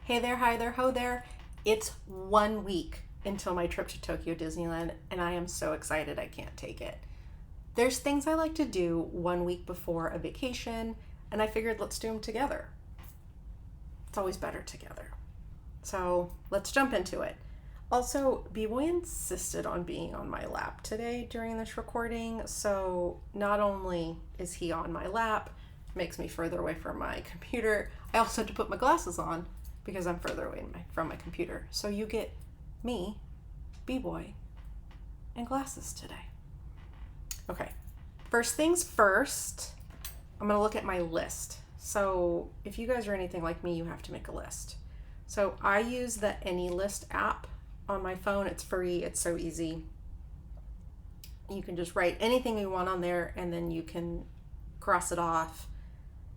Hey there, hi there, ho there. It's 1 week until my trip to Tokyo Disneyland, and I am so excited I can't take it. There's things I like to do 1 week before a vacation, and I figured let's do them together. It's always better together. So let's jump into it. Also, B-Boy insisted on being on my lap today during this recording, so not only is he on my lap, makes me further away from my computer, I also had to put my glasses on because I'm further away from my computer. So you get me, B-Boy, and glasses today. Okay, first things first, I'm gonna look at my list. So if you guys are anything like me, you have to make a list. So I use the ANYLIST app on my phone. It's free, it's so easy. You can just write anything you want on there and then you can cross it off.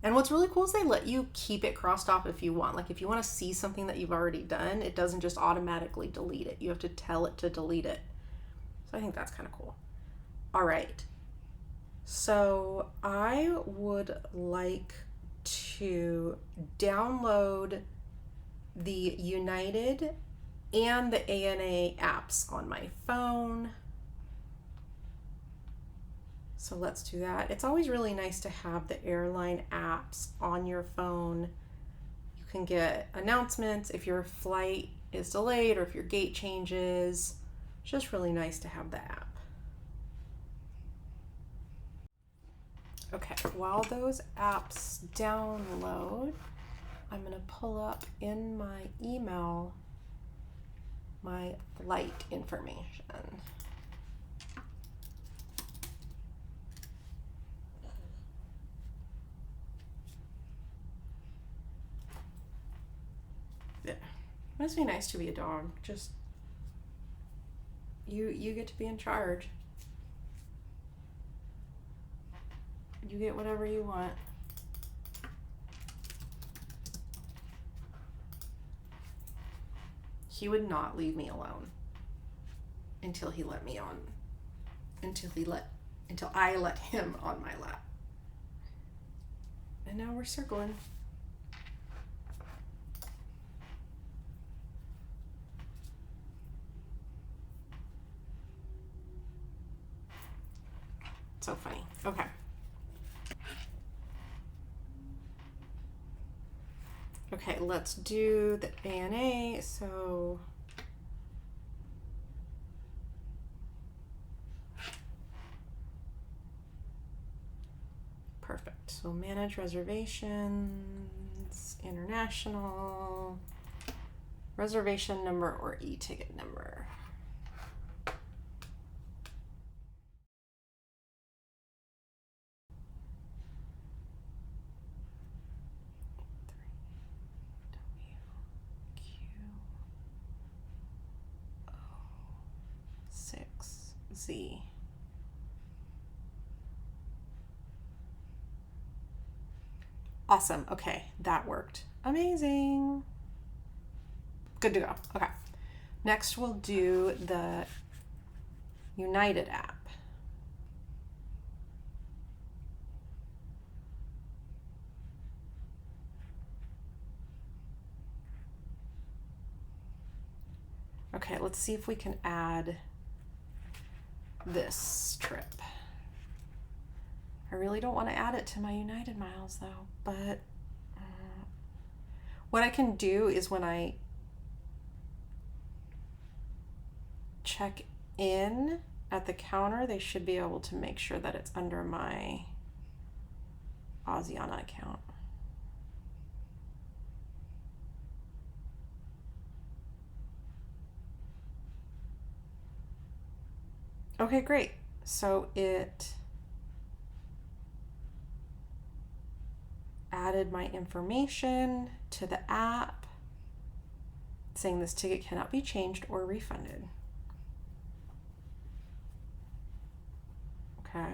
And what's really cool is they let you keep it crossed off if you want. Like if you want to see something that you've already done, it doesn't just automatically delete it. You have to tell it to delete it. So I think that's kind of cool. All right. So I would like to download the United and the ANA apps on my phone. So let's do that. It's always really nice to have the airline apps on your phone. You can get announcements if your flight is delayed or if your gate changes. It's just really nice to have the app. Okay, while those apps download, I'm gonna pull up in my email my flight information. Yeah. It must be nice to be a dog. Just you get to be in charge. You get whatever you want. He would not leave me alone until he let me on, until I let him on my lap. And now we're circling. So funny. Okay. Okay, let's do the ANA. So perfect. So manage reservations, international, reservation number or e-ticket number. Z. Awesome. Okay, that worked. Amazing. Good to go. Okay. Next, we'll do the United app. Okay, let's see if we can add this trip. I really don't want to add it to my United miles though, but what I can do is when I check in at the counter, they should be able to make sure that it's under my Asiana account. Okay, great. So it added my information to the app saying this ticket cannot be changed or refunded. Okay.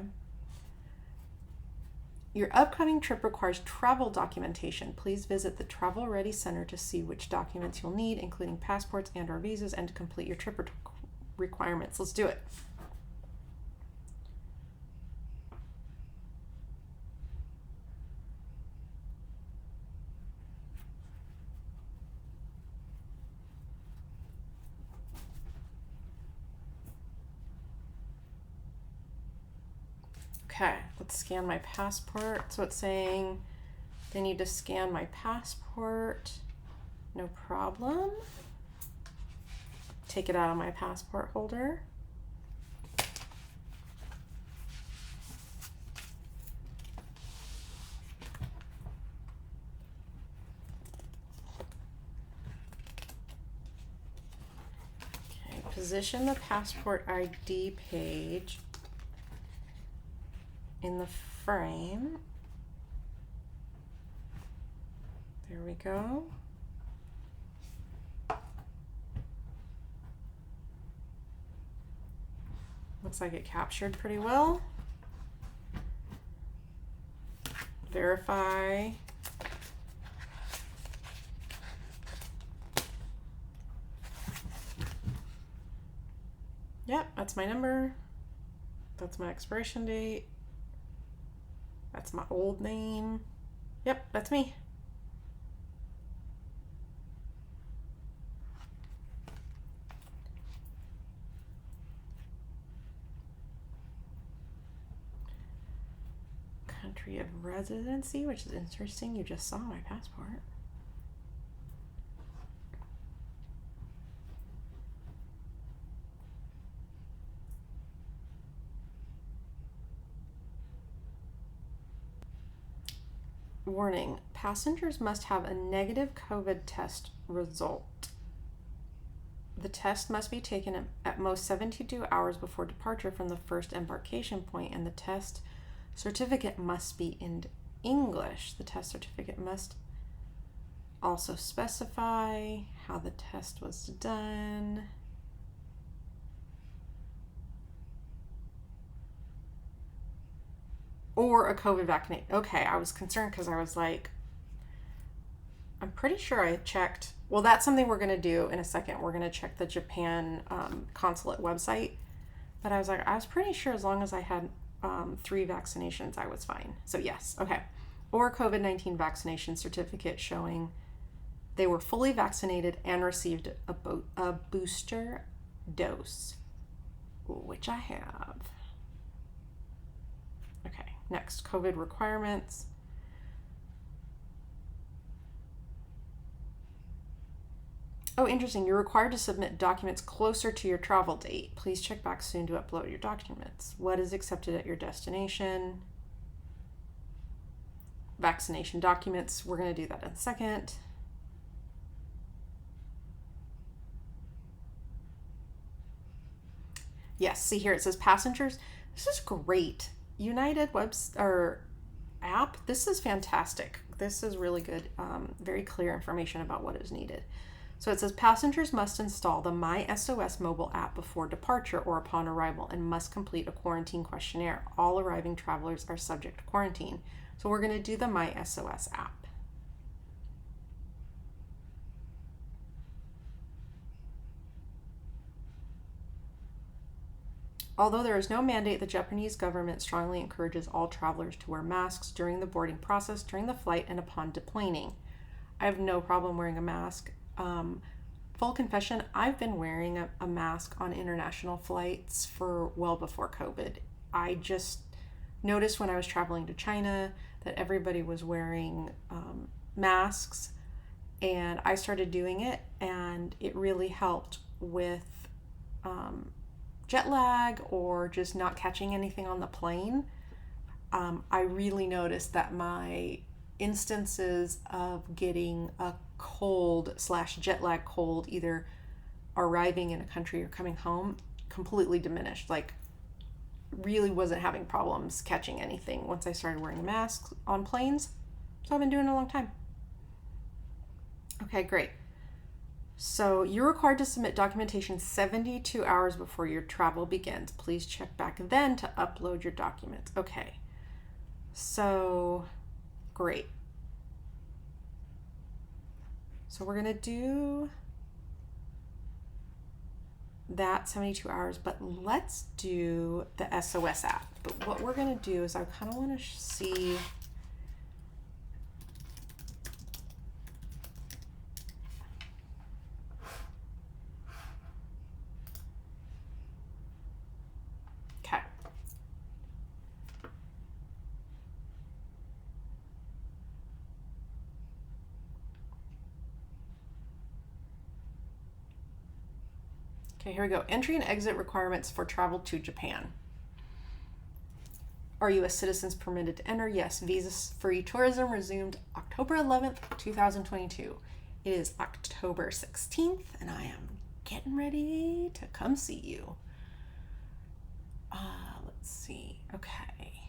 Your upcoming trip requires travel documentation. Please visit the Travel Ready Center to see which documents you'll need, including passports and/or visas, and to complete your trip requirements. Let's do it. Okay, let's scan my passport. So it's saying they need to scan my passport. No problem. Take it out of my passport holder. Okay, position the passport ID page in the frame. There we go. Looks like it captured pretty well. Verify. Yep, that's my number. That's my expiration date. That's my old name. Yep, that's me. Country of residency, which is interesting. You just saw my passport. Warning, passengers must have a negative COVID test result. The test must be taken at most 72 hours before departure from the first embarkation point, and the test certificate must be in English. The test certificate must also specify how the test was done. Or a COVID vaccination. Okay, I was concerned because I was like, I'm pretty sure I checked. Well, that's something we're going to do in a second. We're going to check the Japan consulate website. But I was like, I was pretty sure as long as I had 3 vaccinations, I was fine. So yes, okay. Or a COVID-19 vaccination certificate showing they were fully vaccinated and received a booster dose, which I have. Okay, next, COVID requirements. Oh, interesting. You're required to submit documents closer to your travel date. Please check back soon to upload your documents. What is accepted at your destination? Vaccination documents. We're going to do that in a second. Yes, see here it says passengers. This is great. United app. This is fantastic. This is really good. Very clear information about what is needed. So it says passengers must install the MySOS mobile app before departure or upon arrival and must complete a quarantine questionnaire. All arriving travelers are subject to quarantine. So we're going to do the MySOS app. Although there is no mandate, the Japanese government strongly encourages all travelers to wear masks during the boarding process, during the flight, and upon deplaning. I have no problem wearing a mask. Full confession, I've been wearing a mask on international flights for well before COVID. I just noticed when I was traveling to China that everybody was wearing masks, and I started doing it, and it really helped with jet lag or just not catching anything on the plane. I really noticed that my instances of getting a cold / jet lag cold, either arriving in a country or coming home, completely diminished. Like, really wasn't having problems catching anything once I started wearing masks on planes. So I've been doing it a long time. Okay, great. So you're required to submit documentation 72 hours before your travel begins. Please check back then to upload your documents. Okay. So great. So we're going to do that 72 hours, but let's do the SOS app. But what we're going to do is I kind of want to see. Okay. Okay, here we go. Entry and exit requirements for travel to Japan. Are U.S. citizens permitted to enter? Yes. Visa-free tourism resumed October 11th, 2022. It is October 16th, and I am getting ready to come see you. Let's see. Okay.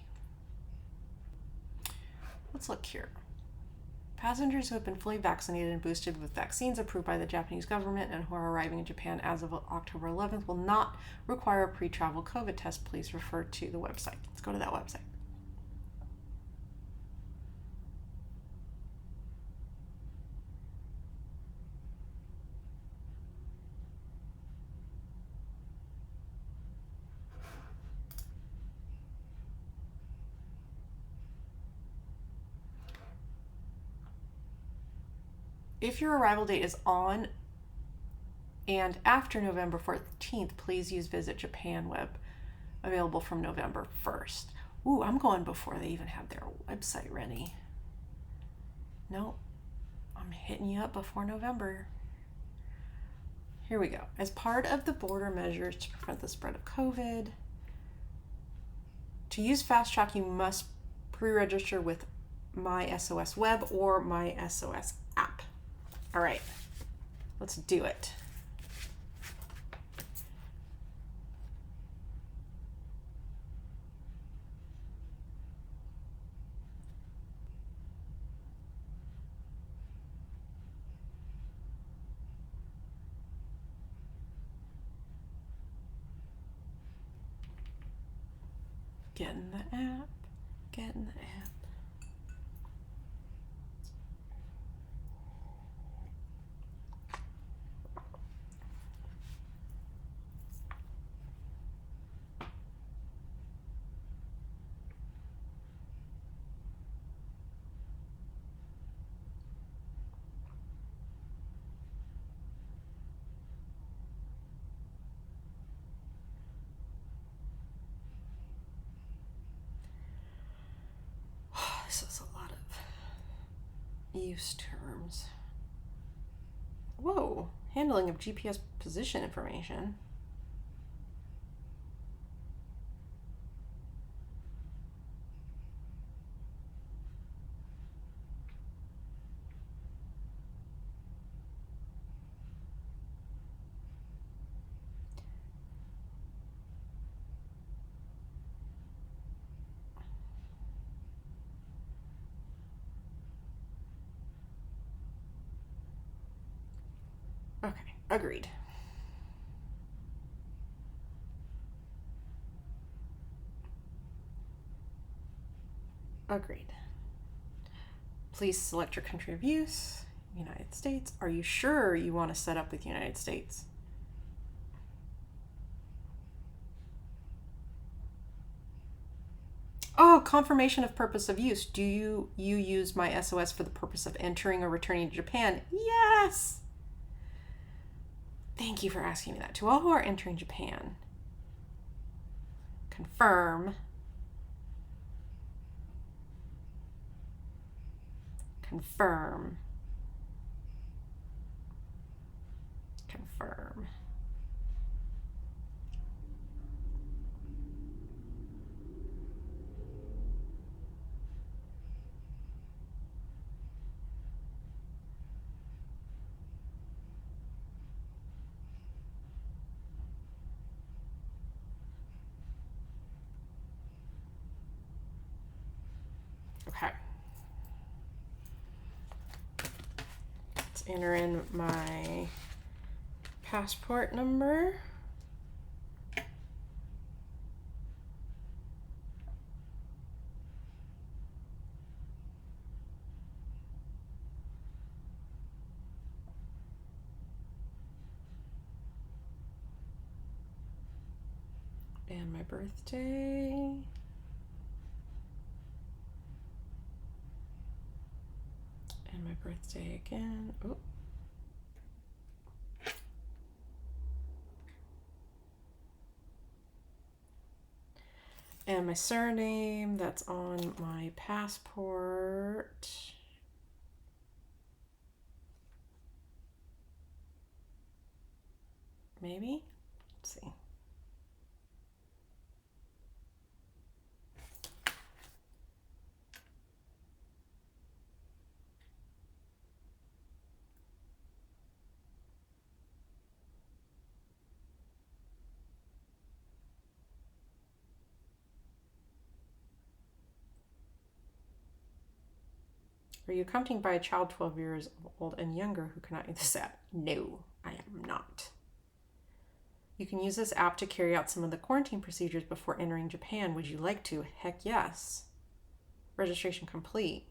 Let's look here. Passengers who have been fully vaccinated and boosted with vaccines approved by the Japanese government and who are arriving in Japan as of October 11th will not require a pre-travel COVID test. Please refer to the website. Let's go to that website. If your arrival date is on and after November 14th, please use Visit Japan web, available from November 1st. Ooh, I'm going before they even have their website ready. No, I'm hitting you up before November. Here we go. As part of the border measures to prevent the spread of COVID, to use Fast Track, you must pre-register with My SOS Web or My SOS app. All right, let's do it. Getting the app, getting the app. This is a lot of use terms. Whoa, handling of GPS position information. Okay, agreed. Agreed. Please select your country of use, United States. Are you sure you want to set up with United States? Oh, confirmation of purpose of use. Do you use My SOS for the purpose of entering or returning to Japan? Yes! Thank you for asking me that. To all who are entering Japan, confirm. Confirm. Confirm. Okay. Let's enter in my passport number. And my birthday. And my birthday again. Oh. And my surname, that's on my passport. Maybe? Let's see. Are you accompanied by a child 12 years old and younger who cannot use this app? No, I am not. You can use this app to carry out some of the quarantine procedures before entering Japan. Would you like to? Heck yes. Registration complete.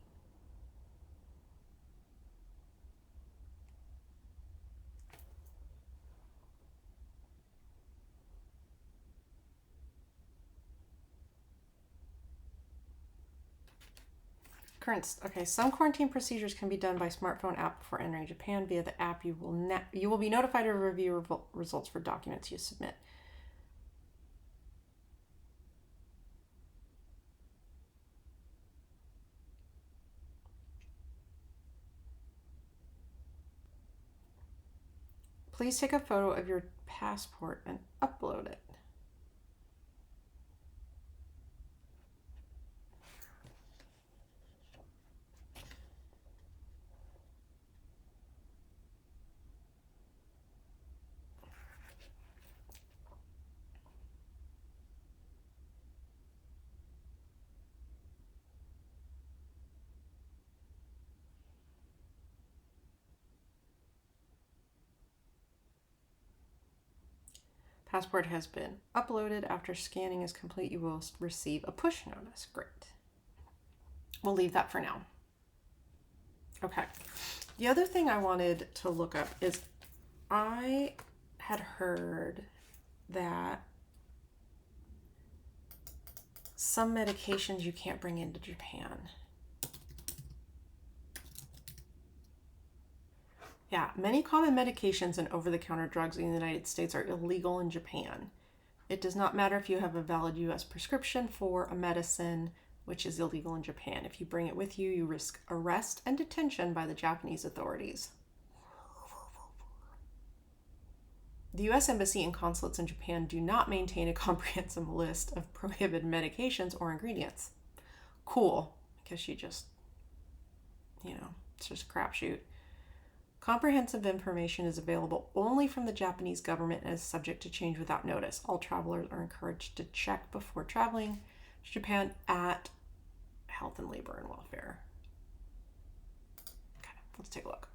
Okay, some quarantine procedures can be done by smartphone app before entering Japan. Via the app, you will be notified of review results for documents you submit. Please take a photo of your passport and upload it. Passport has been uploaded. After scanning is complete, you will receive a push notice. Great. We'll leave that for now. Okay. The other thing I wanted to look up is I had heard that some medications you can't bring into Japan. Yeah, many common medications and over-the-counter drugs in the United States are illegal in Japan. It does not matter if you have a valid U.S. prescription for a medicine which is illegal in Japan. If you bring it with you, you risk arrest and detention by the Japanese authorities. The U.S. Embassy and consulates in Japan do not maintain a comprehensive list of prohibited medications or ingredients. Cool, because she just, it's just a crapshoot. Comprehensive information is available only from the Japanese government and is subject to change without notice. All travelers are encouraged to check before traveling to Japan at Health and Labor and Welfare. Okay, let's take a look.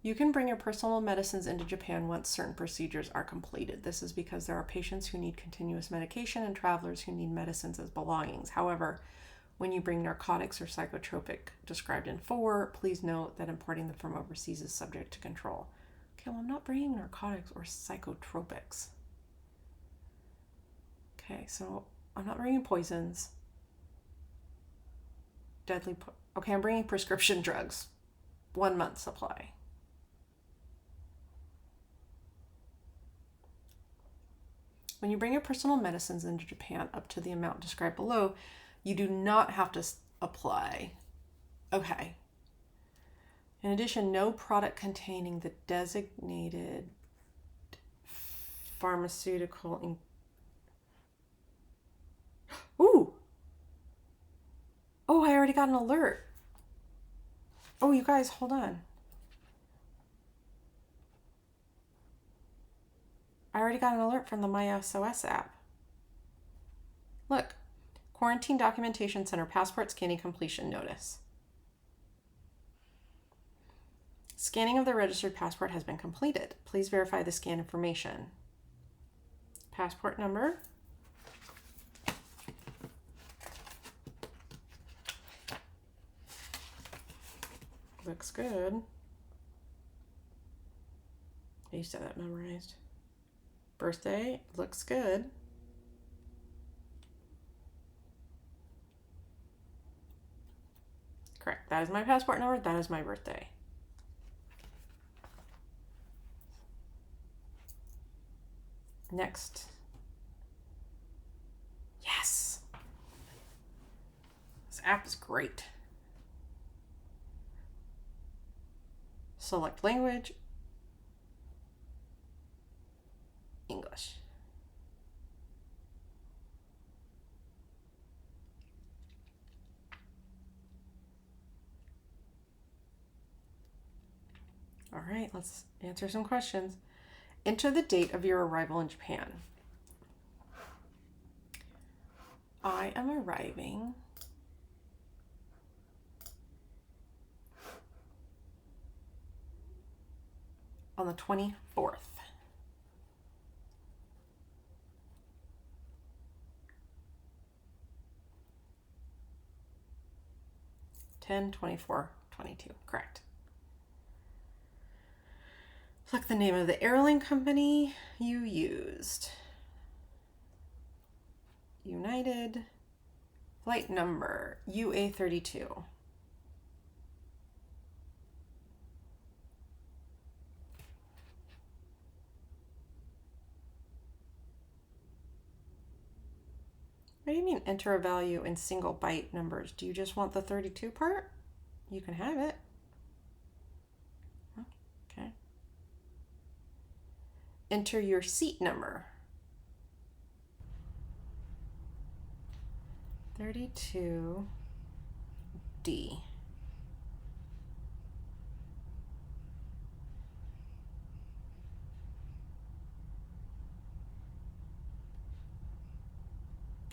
You can bring your personal medicines into Japan once certain procedures are completed. This is because there are patients who need continuous medication and travelers who need medicines as belongings. However, when you bring narcotics or psychotropic described in 4, please note that importing them from overseas is subject to control. Okay, well, I'm not bringing narcotics or psychotropics. Okay, so I'm not bringing poisons. Okay, I'm bringing prescription drugs. 1 month supply. When you bring your personal medicines into Japan up to the amount described below, you do not have to apply. Okay. In addition, no product containing the designated pharmaceutical Ooh! Oh, I already got an alert. Oh, you guys, hold on. I already got an alert from the MySOS app. Look, Quarantine Documentation Center Passport Scanning Completion Notice. Scanning of the registered passport has been completed. Please verify the scan information. Passport number. Looks good. I used to have that memorized. Birthday, looks good. Correct. That is my passport number. That is my birthday. Next. Yes. app is great. Select language, English. All right, let's answer some questions. Enter the date of your arrival in Japan. I am arriving on the 24th. Ten 24 22. Correct. Select the name of the airline company you used. United. Flight number UA32. What do you mean enter a value in single byte numbers? Do you just want the 32 part? You can have it. Okay. Enter your seat number. 32D.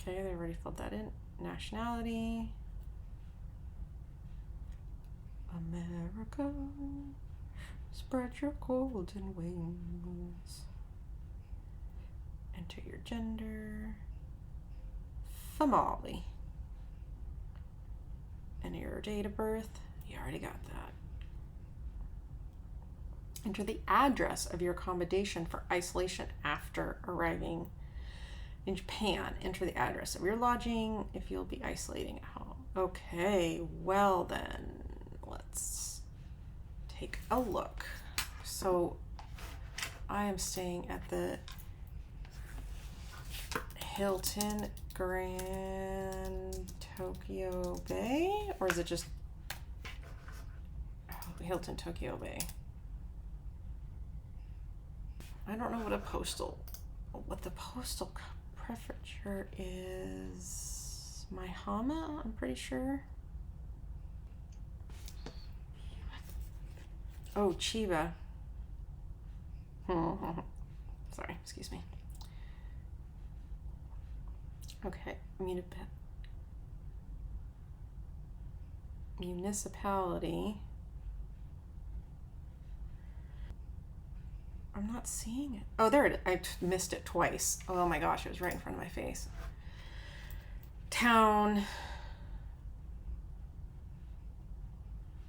Okay, they already filled that in. Nationality. America, spread your golden wings. Enter your gender. Famali. Enter your date of birth. You already got that. Enter the address of your accommodation for isolation after arriving in Japan. Enter the address of your lodging if you'll be isolating at home. Okay, well then, let's take a look. So I am staying at the Hilton Grand Tokyo Bay, or is it just Hilton Tokyo Bay? I don't know what the postal prefecture is. Maihama, I'm pretty sure. Oh, Chiba. Sorry, excuse me. Okay, municipality. I'm not seeing it. Oh, there it is. I missed it twice. Oh my gosh, it was right in front of my face. Town.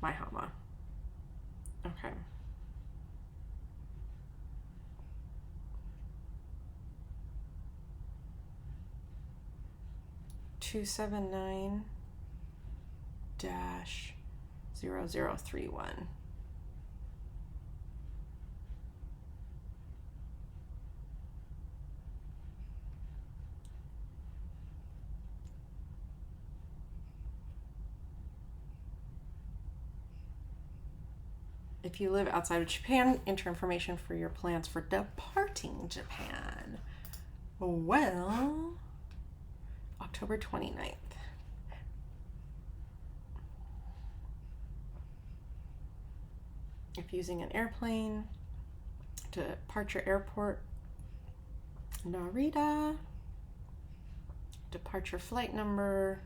Maihama. Okay. (279-0031). If you live outside of Japan, enter information for your plans for departing Japan. Well, October 29th. If using an airplane, departure airport, Narita, departure flight number,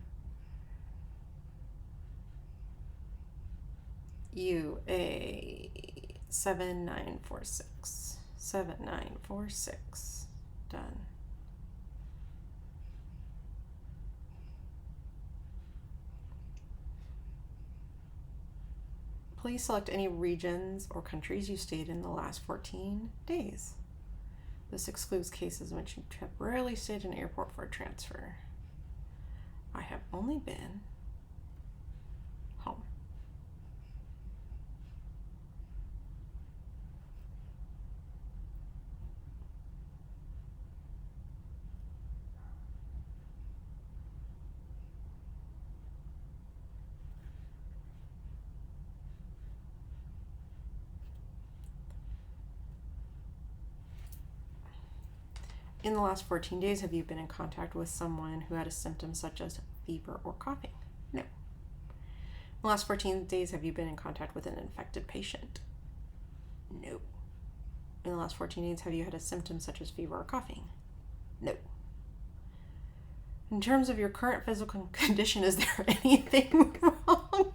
UA 7946. 7946. Done. Please select any regions or countries you stayed in the last 14 days. This excludes cases in which you temporarily stayed in an airport for a transfer. I have only been home. In the last 14 days, have you been in contact with someone who had a symptom such as fever or coughing? No. In the last 14 days, have you been in contact with an infected patient? No. In the last 14 days, have you had a symptom such as fever or coughing? No. In terms of your current physical condition, is there anything wrong?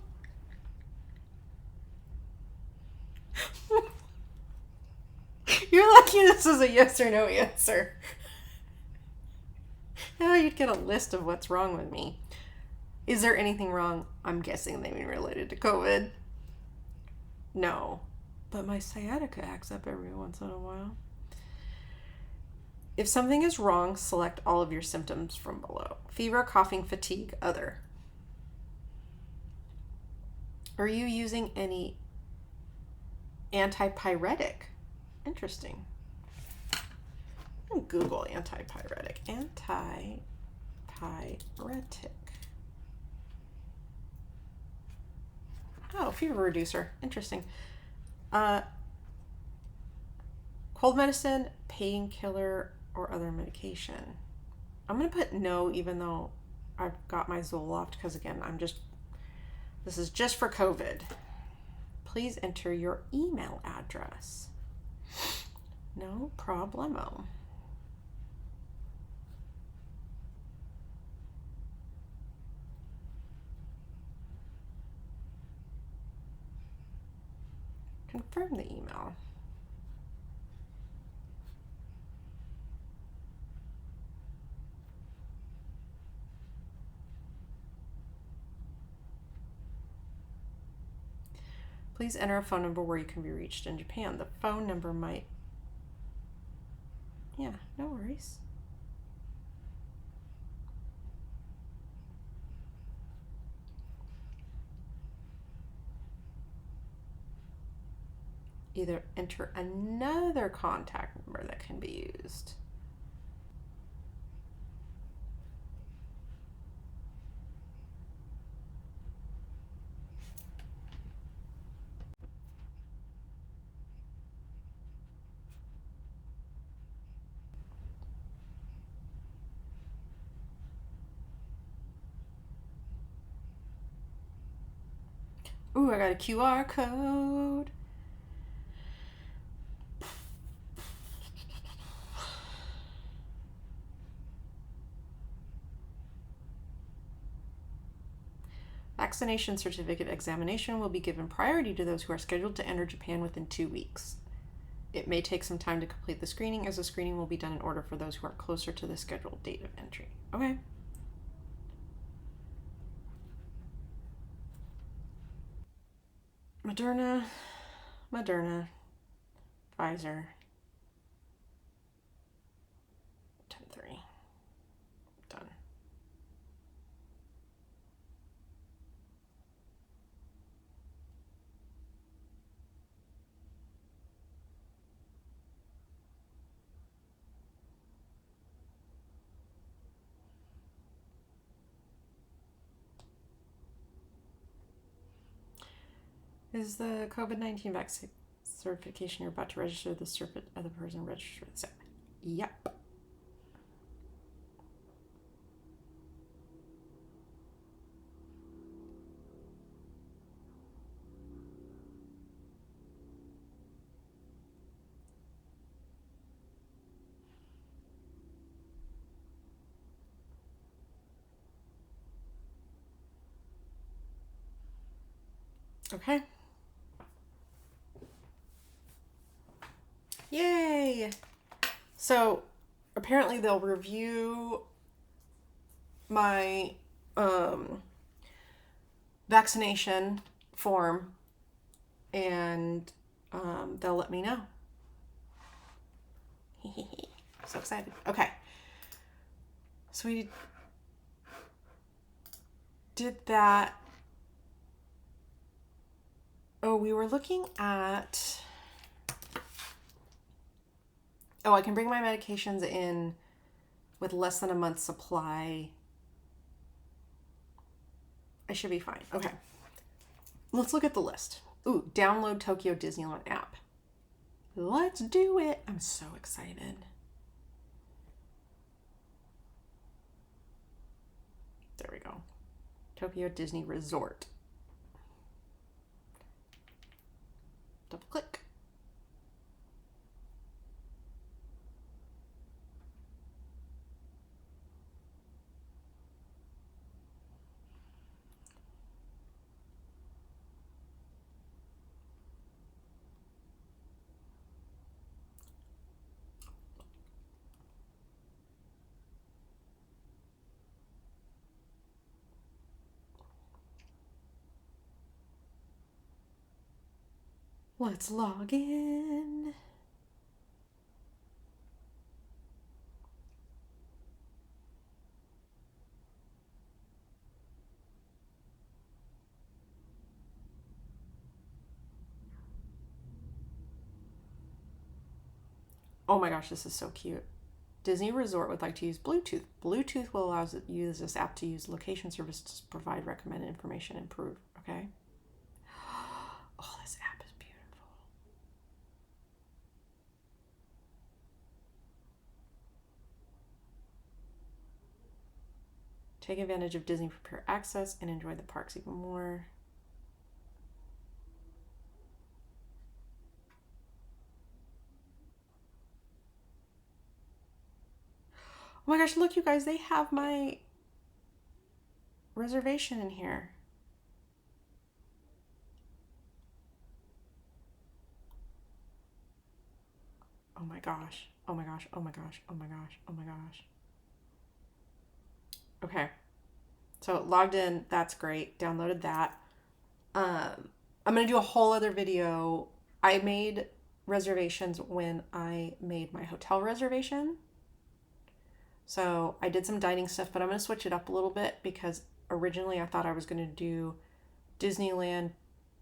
You're lucky this is a yes or no answer. Now you'd get a list of what's wrong with me. Is there anything wrong? I'm guessing they mean related to COVID. No. But my sciatica acts up every once in a while. If something is wrong, select all of your symptoms from below. Fever, coughing, fatigue, other. Are you using any antipyretic? Interesting. Google antipyretic. Antipyretic. Oh, fever reducer. Interesting. Cold medicine, painkiller, or other medication. I'm going to put no, even though I've got my Zoloft, because again, this is just for COVID. Please enter your email address. No problemo. Confirm the email. Please enter a phone number where you can be reached in Japan. The phone number might... Yeah, no worries. Either enter another contact number that can be used. Ooh, I got a QR code. Vaccination certificate examination will be given priority to those who are scheduled to enter Japan within 2 weeks. It may take some time to complete the screening, as the screening will be done in order for those who are closer to the scheduled date of entry. Okay. Moderna, Pfizer, 10-3. Done. Is the COVID-19 vaccine certification you're about to register the other person registered with SEP? Yep. Okay. Yay! So apparently they'll review my vaccination form and they'll let me know. So excited. Okay. So we did that. Oh, we were looking at... Oh, I can bring my medications in with less than a month's supply. I should be fine. Okay. Let's look at the list. Ooh, download Tokyo Disneyland app. Let's do it. I'm so excited. Tokyo Disney Resort. Double click. Let's log in. Oh my gosh, this is so cute. Disney Resort would like to use Bluetooth. Bluetooth will allow you to use this app to use location services to provide recommended information and improve. Okay. Oh, this app is beautiful. Take advantage of Disney Prepare Access and enjoy the parks even more. Oh my gosh, look, you guys, they have my reservation in here. Oh my gosh. Oh my gosh. Oh my gosh. Oh my gosh. Oh my gosh. Okay. So logged in. That's great. Downloaded that. I'm going to do a whole other video. I made reservations when I made my hotel reservation. So I did some dining stuff, but I'm going to switch it up a little bit because originally I thought I was going to do Disneyland,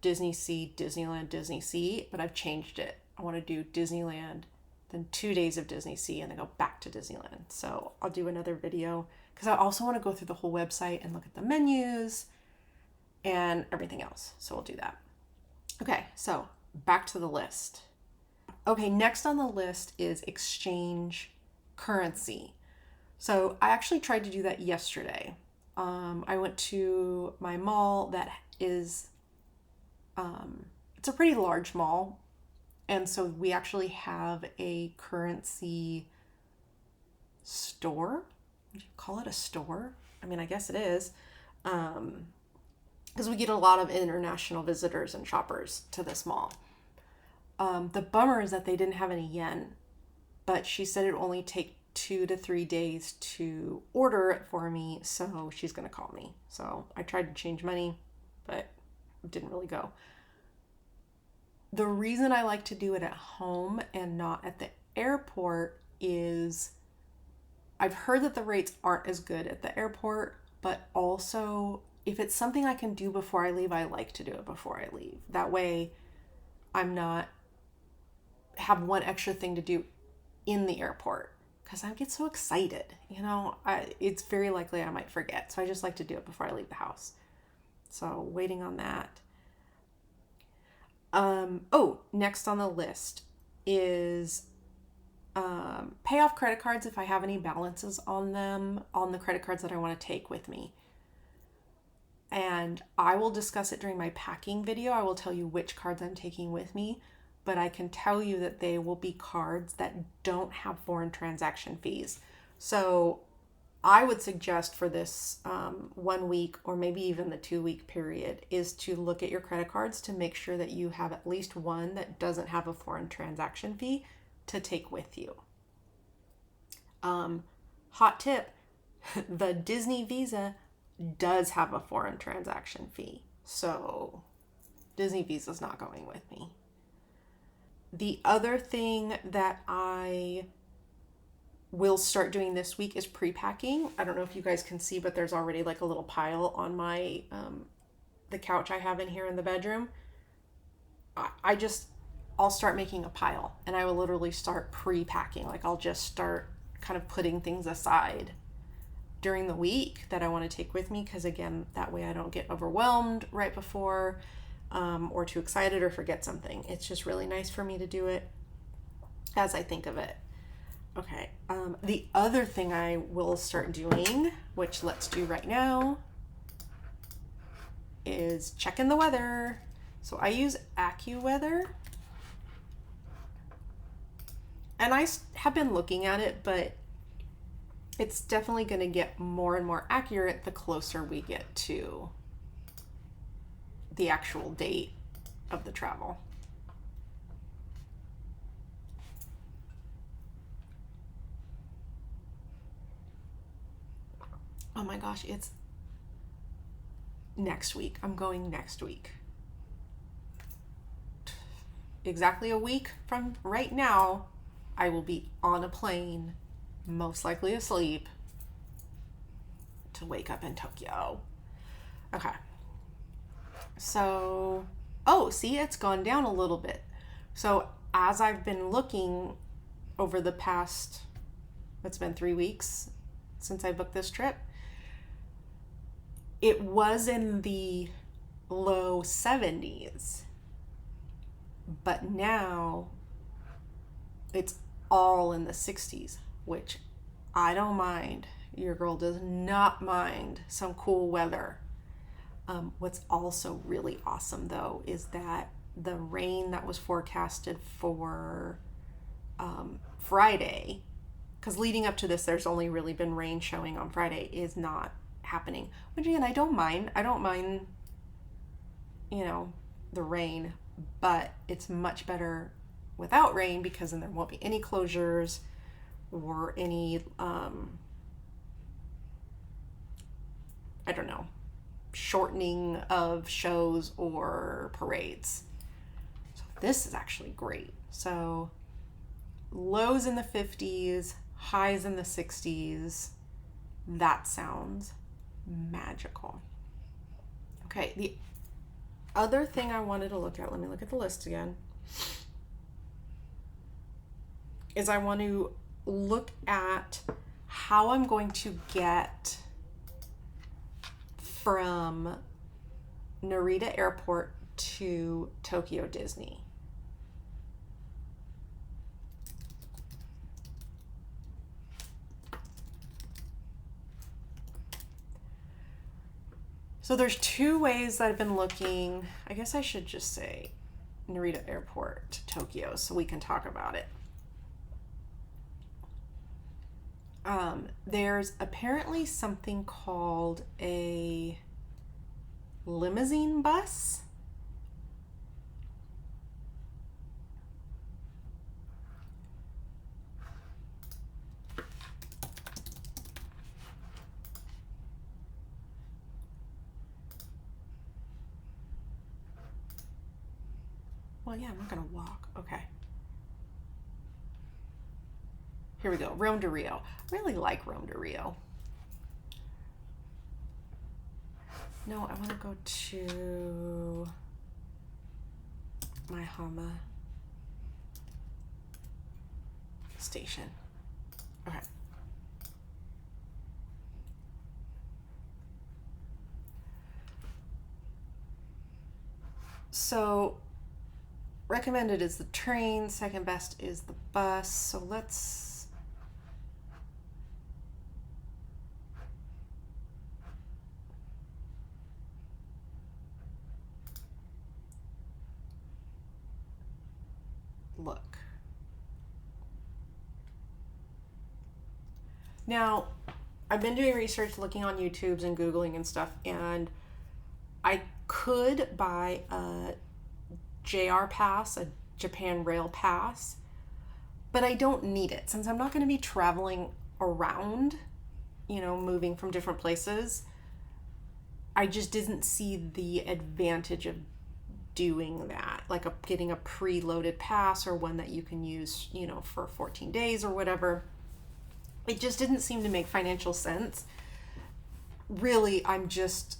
Disney Sea, Disneyland, Disney Sea, but I've changed it. I want to do Disneyland, then 2 days of Disney Sea, and then go back to Disneyland. So I'll do another video because I also want to go through the whole website and look at the menus and everything else. So we'll do that. Okay, so back to the list. Okay, next on the list is exchange currency. So I actually tried to do that yesterday. I went to my mall that is, it's a pretty large mall. And so we actually have a currency store. Would you call it a store? I mean, I guess it is. Because we get a lot of international visitors and shoppers to this mall. The bummer is that they didn't have any yen, but she said it would only take 2 to 3 days to order it for me, so she's gonna call me. So I tried to change money, but it didn't really go. The reason I like to do it at home and not at the airport is I've heard that the rates aren't as good at the airport, but also if it's something I can do before I leave, I like to do it before I leave. That way I'm not have one extra thing to do in the airport because I get so excited, you know, it's very likely I might forget. So I just like to do it before I leave the house. So waiting on that. Next on the list is pay off credit cards if I have any balances on them, on the credit cards that I want to take with me. And I will discuss it during my packing video. I will tell you which cards I'm taking with me, but I can tell you that they will be cards that don't have foreign transaction fees. So I would suggest for this 1 week or maybe even the 2 week period is to look at your credit cards to make sure that you have at least one that doesn't have a foreign transaction fee to take with you. Hot tip, the Disney Visa does have a foreign transaction fee. So Disney Visa is not going with me. The other thing that I will start doing this week is pre-packing. I don't know if you guys can see, but there's already like a little pile on my the couch I have in here in the bedroom. I'll start making a pile and I will literally start pre-packing. Like I'll just start kind of putting things aside during the week that I want to take with me, because again, that way I don't get overwhelmed right before or too excited or forget something. It's just really nice for me to do it as I think of it. Okay, the other thing I will start doing, which let's do right now, is checking the weather. So I use AccuWeather. And I have been looking at it, but it's definitely going to get more and more accurate the closer we get to the actual date of the travel. Oh my gosh, it's next week. I'm going next week. Exactly a week from right now, I will be on a plane, most likely asleep, to wake up in Tokyo. Okay. So, oh, see, it's gone down a little bit. So as I've been looking over the past, it's been 3 weeks since I booked this trip, it was in the low 70s, but now it's all in the 60s, which I don't mind. Your girl does not mind some cool weather. What's also really awesome though is that the rain that was forecasted for Friday, because leading up to this there's only really been rain showing on Friday, is not happening. Which again, I don't mind, you know, the rain, but it's much better without rain, because then there won't be any closures or any I don't know, shortening of shows or parades. So this is actually great. So lows in the 50s, highs in the 60s. That sounds magical. Okay, the other thing I wanted to look at, let me look at the list again, is I want to look at how I'm going to get from Narita Airport to Tokyo Disney. So there's 2 ways that I've been looking. I guess I should just say Narita Airport to Tokyo so we can talk about it. There's apparently something called a limousine bus. Well, yeah, I'm not gonna walk. Okay. Here we go, Rome to Rio. I really like Rome to Rio. No, I want to go to my Hama station. Okay. So recommended is the train, second best is the bus. So let's look. Now, I've been doing research, looking on YouTubes and Googling and stuff, and I could buy a JR pass, a Japan Rail pass, but I don't need it since I'm not going to be traveling around, you know, moving from different places. I just didn't see the advantage of doing that, like getting a preloaded pass or one that you can use, you know, for 14 days or whatever. It just didn't seem to make financial sense. Really, I'm just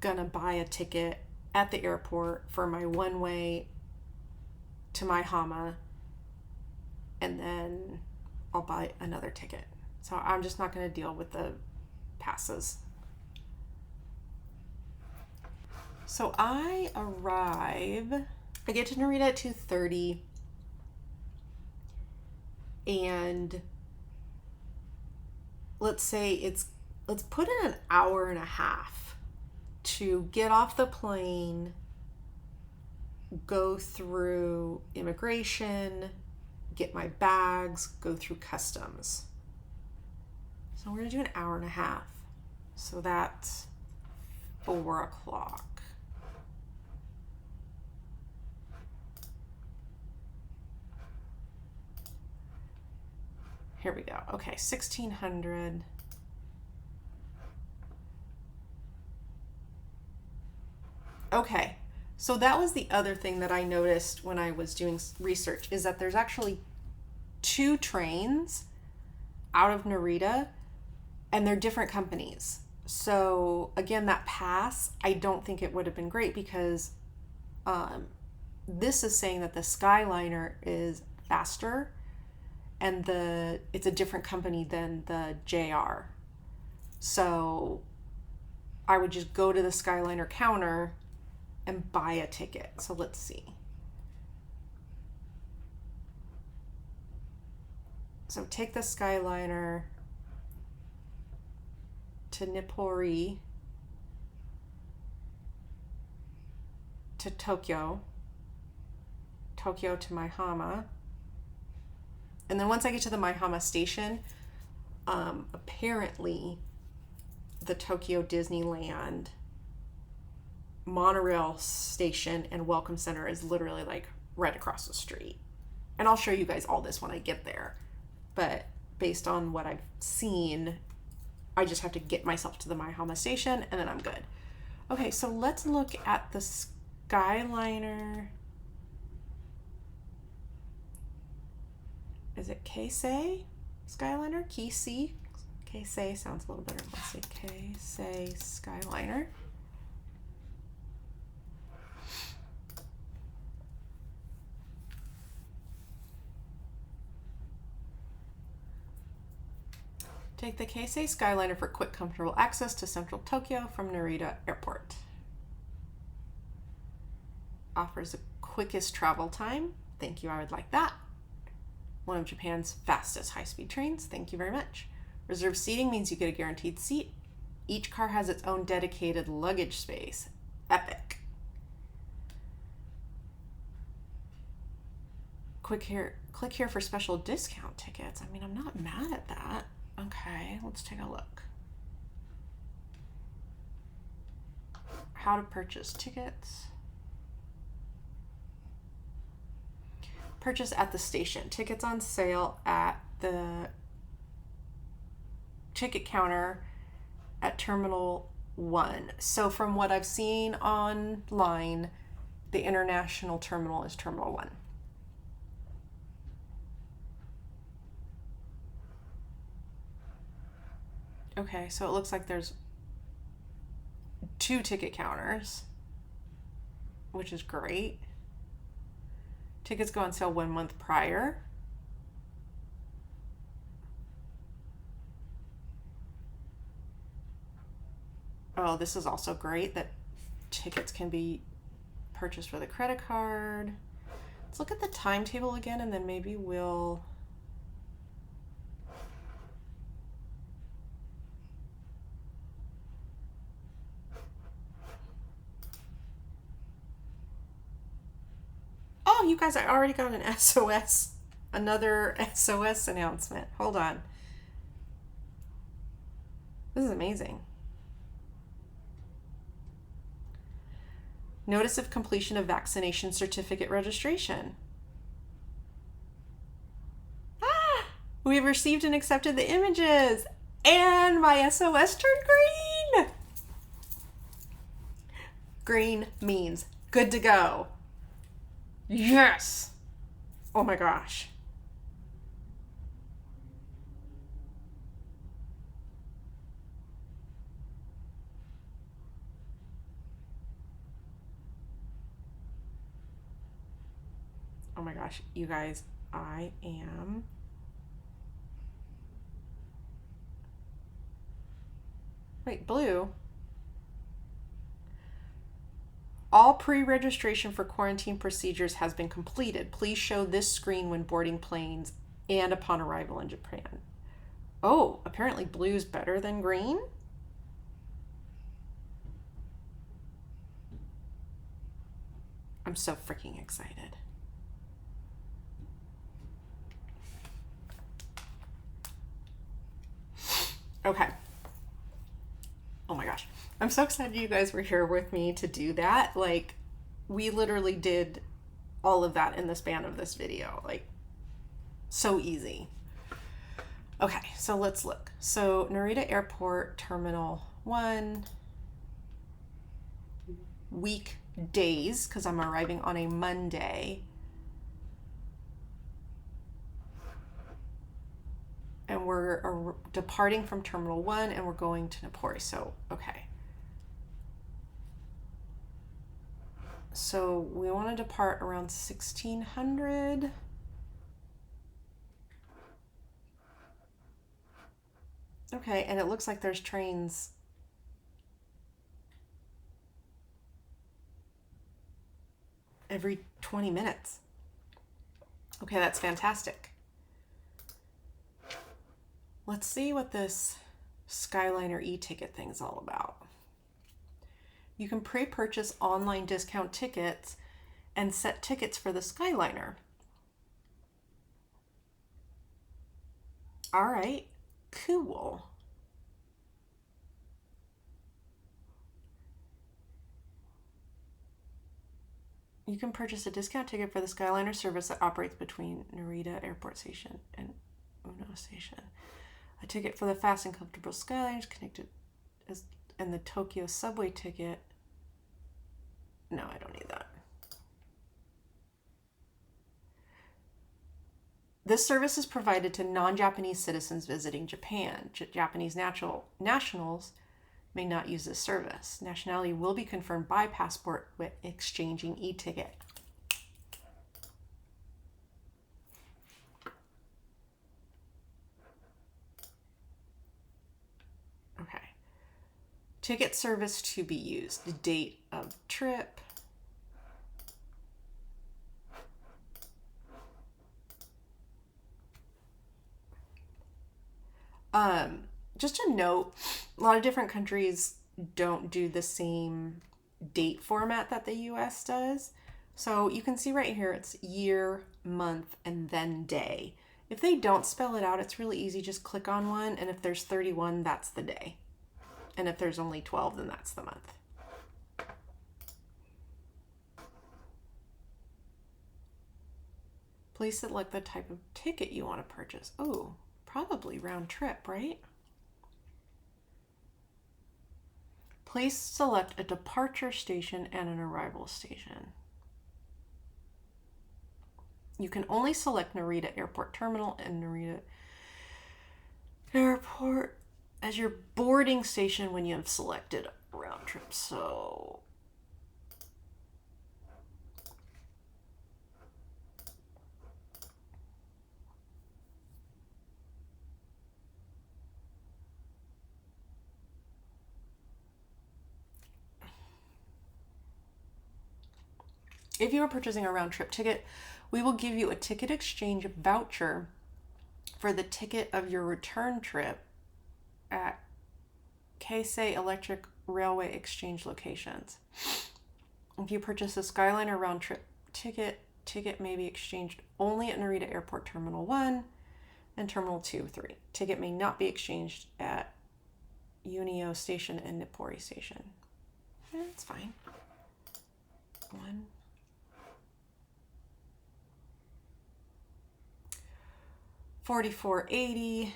gonna buy a ticket at the airport for my one way to my Hama, and then I'll buy another ticket. So I'm just not gonna deal with the passes. So I get to Narita at 2:30, and let's say let's put in an hour and a half to get off the plane, go through immigration, get my bags, go through customs. So we're gonna do an hour and a half. So that's 4 o'clock. Here we go. Okay, 1600. Okay, so that was the other thing that I noticed when I was doing research, is that there's actually 2 trains out of Narita, and they're different companies. So again, that pass, I don't think it would have been great, because this is saying that the Skyliner is faster, and it's a different company than the JR. So I would just go to the Skyliner counter and buy a ticket. So let's see. So take the Skyliner to Nippori to Tokyo, Tokyo to Maihama. And then once I get to the Maihama station, apparently the Tokyo Disneyland monorail station and welcome center is literally like right across the street. And I'll show you guys all this when I get there. But based on what I've seen, I just have to get myself to the Maihama station and then I'm good. Okay, so let's look at the Skyliner. Is it Keisei Skyliner? Keisei? Keisei sounds a little better. Let's say Keisei Skyliner. Take the Keisei Skyliner for quick, comfortable access to central Tokyo from Narita Airport. Offers the quickest travel time. Thank you, I would like that. One of Japan's fastest high-speed trains. Thank you very much. Reserved seating means you get a guaranteed seat. Each car has its own dedicated luggage space. Epic. Click here for special discount tickets. I mean, I'm not mad at that. Okay, let's take a look. How to purchase tickets. Purchase at the station. Tickets on sale at the ticket counter at Terminal 1. So from what I've seen online, the international terminal is Terminal 1. Okay, so it looks like there's 2 ticket counters, which is great. Tickets go on sale 1 month prior. Oh, this is also great that tickets can be purchased with a credit card. Let's look at the timetable again, and then maybe we'll... Oh, you guys, I already got an SOS, another SOS announcement. Hold on. This is amazing. Notice of completion of vaccination certificate registration. Ah, we have received and accepted the images, and my SOS turned green. Green means good to go. Yes. Oh my gosh. Oh my gosh, you guys, I am... Wait, blue? All pre-registration for quarantine procedures has been completed. Please show this screen when boarding planes and upon arrival in Japan. Oh, apparently blue is better than green? I'm so freaking excited. Okay. Oh my gosh. I'm so excited you guys were here with me to do that. Like, we literally did all of that in the span of this video. Like, so easy. Okay, so let's look. So Narita Airport Terminal 1, weekdays, because I'm arriving on a Monday. And we're departing from Terminal 1 and we're going to Napoli. So, okay. So we want to depart around 1600. Okay, and it looks like there's trains every 20 minutes. Okay, that's fantastic. Let's see what this Skyliner e-ticket thing is all about. You can pre-purchase online discount tickets and set tickets for the Skyliner. All right, cool. You can purchase a discount ticket for the Skyliner service that operates between Narita Airport Station and Uno Station. A ticket for the fast and comfortable Skyliner is connected and the Tokyo subway ticket. No, I don't need that. This service is provided to non-Japanese citizens visiting Japan. Japanese nationals may not use this service. Nationality will be confirmed by passport with exchanging e-ticket. Okay. Ticket service to be used. The date of trip. Just a note, a lot of different countries don't do the same date format that the US does. So you can see right here, it's year, month, and then day. If they don't spell it out, it's really easy. Just click on one, and if there's 31, that's the day. And if there's only 12, then that's the month. Please select the type of ticket you want to purchase. Oh, probably round trip, right? Please select a departure station and an arrival station. You can only select Narita Airport Terminal and Narita Airport as your boarding station when you have selected round trip. So if you are purchasing a round trip ticket, we will give you a ticket exchange voucher for the ticket of your return trip at Keisei Electric Railway Exchange locations. If you purchase a Skyliner round trip ticket may be exchanged only at Narita Airport Terminal 1 and Terminal 2, 3. Ticket may not be exchanged at Unio Station and Nippori Station. That's fine. 44.80.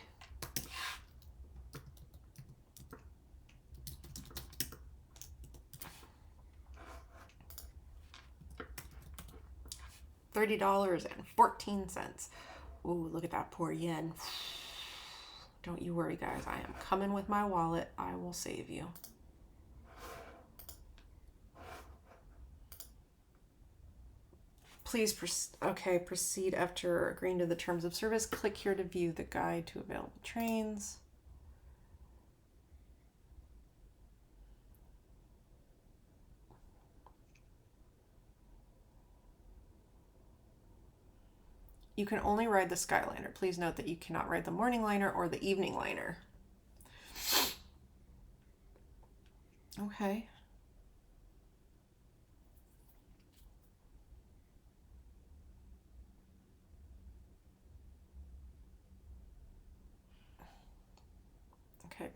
$30.14. Ooh, look at that poor yen. Don't you worry, guys. I am coming with my wallet. I will save you. Please proceed after agreeing to the terms of service. Click here to view the guide to available trains. You can only ride the Skyliner. Please note that you cannot ride the morning liner or the evening liner. Okay.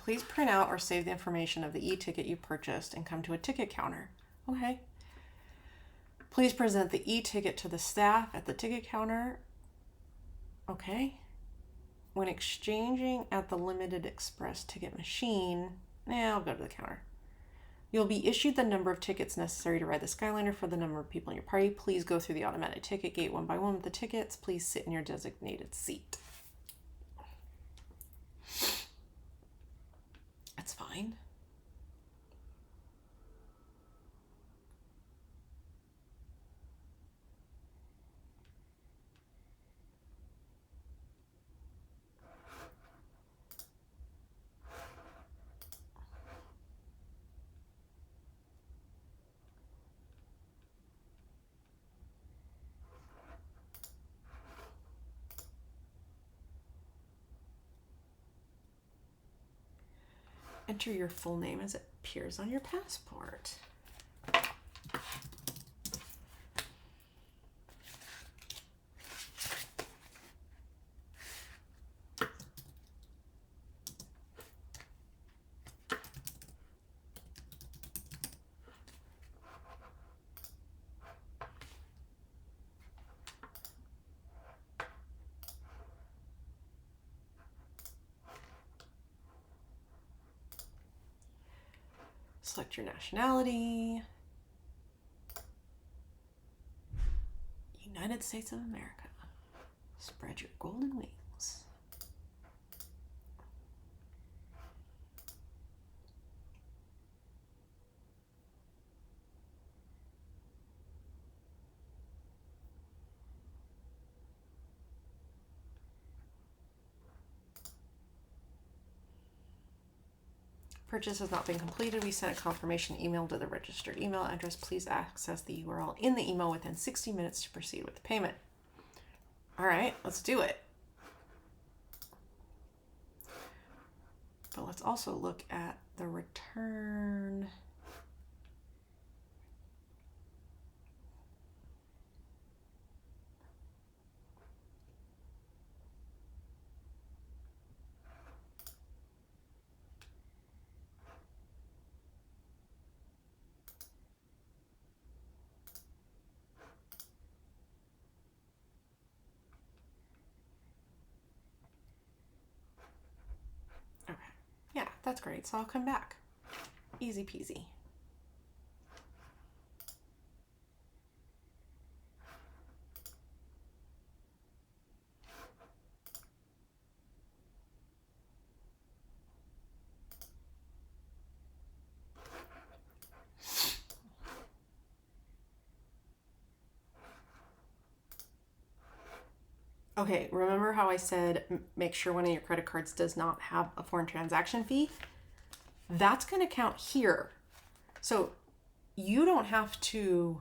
please print out or save the information of the e-ticket you purchased and come to a ticket counter. Okay. Please present the e-ticket to the staff at the ticket counter. Okay. When exchanging at the limited express ticket machine, I'll go to the counter. You'll be issued the number of tickets necessary to ride the Skyliner for the number of people in your party. Please go through the automatic ticket gate one by one with the tickets. Please sit in your designated seat. That's fine. Enter your full name as it appears on your passport. Select your nationality. United States of America. Spread your golden wings. Purchase has not been completed. We sent a confirmation email to the registered email address. Please access the URL in the email within 60 minutes to proceed with the payment. All right, let's do it. But let's also look at the return. Yeah, that's great. So I'll come back. Easy peasy. Okay, remember how I said make sure one of your credit cards does not have a foreign transaction fee? That's going to count here. So you don't have to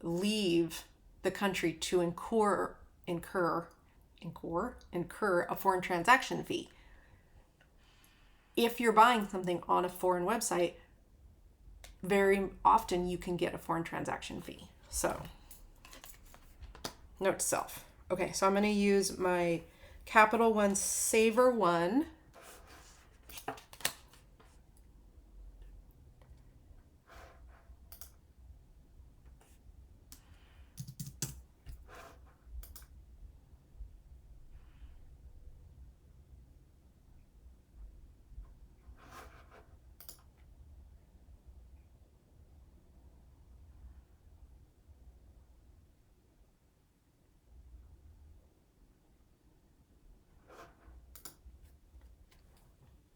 leave the country to incur a foreign transaction fee. If you're buying something on a foreign website, very often you can get a foreign transaction fee. So note to self. Okay, so I'm going to use my Capital One Saver One.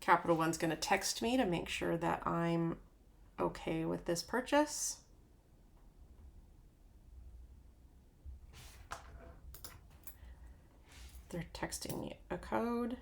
Capital One's going to text me to make sure that I'm okay with this purchase. They're texting me a code.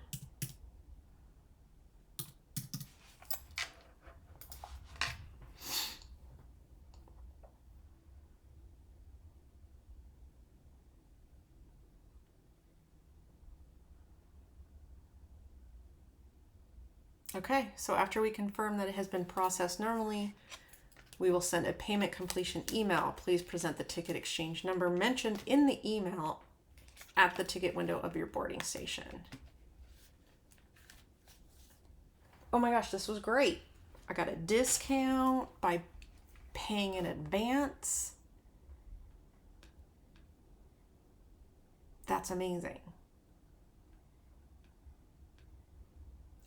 Okay, so after we confirm that it has been processed normally, we will send a payment completion email. Please present the ticket exchange number mentioned in the email at the ticket window of your boarding station. Oh my gosh, this was great. I got a discount by paying in advance. That's amazing.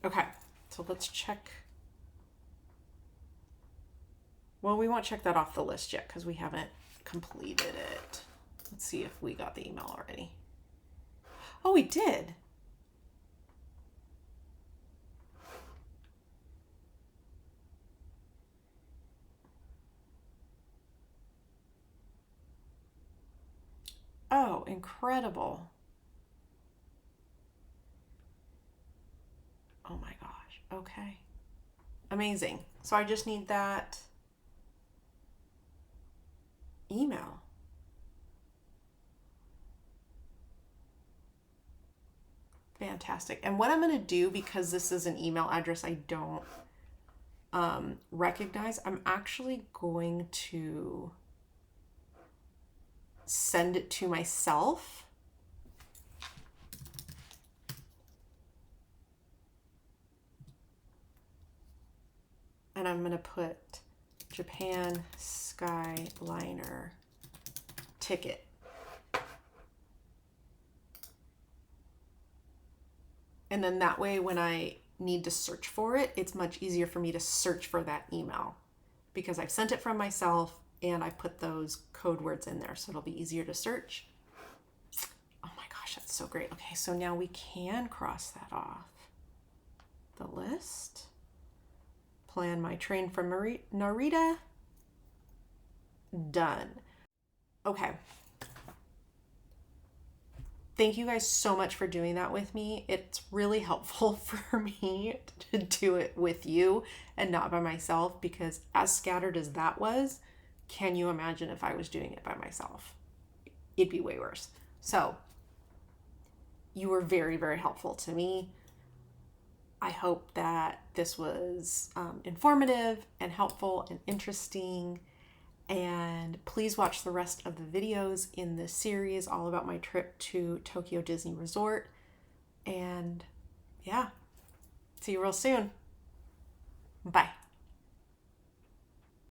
Okay, so let's check. Well, we won't check that off the list yet because we haven't completed it. Let's see if we got the email already. Oh, we did. Oh, incredible. Oh my gosh. Okay. Amazing. So I just need that email. Fantastic. And what I'm going to do, because this is an email address I don't recognize, I'm actually going to send it to myself. And I'm going to put Japan Skyliner ticket. And then that way, when I need to search for it, it's much easier for me to search for that email because I've sent it from myself and I put those code words in there. So it'll be easier to search. Oh my gosh, that's so great. Okay, so now we can cross that off the list. Plan my train from Narita. Done. Okay. Thank you guys so much for doing that with me. It's really helpful for me to do it with you and not by myself, because as scattered as that was, can you imagine if I was doing it by myself? It'd be way worse. So you were very, very helpful to me. I hope that this was informative and helpful and interesting. And please watch the rest of the videos in this series all about my trip to Tokyo Disney Resort. And yeah, see you real soon. Bye.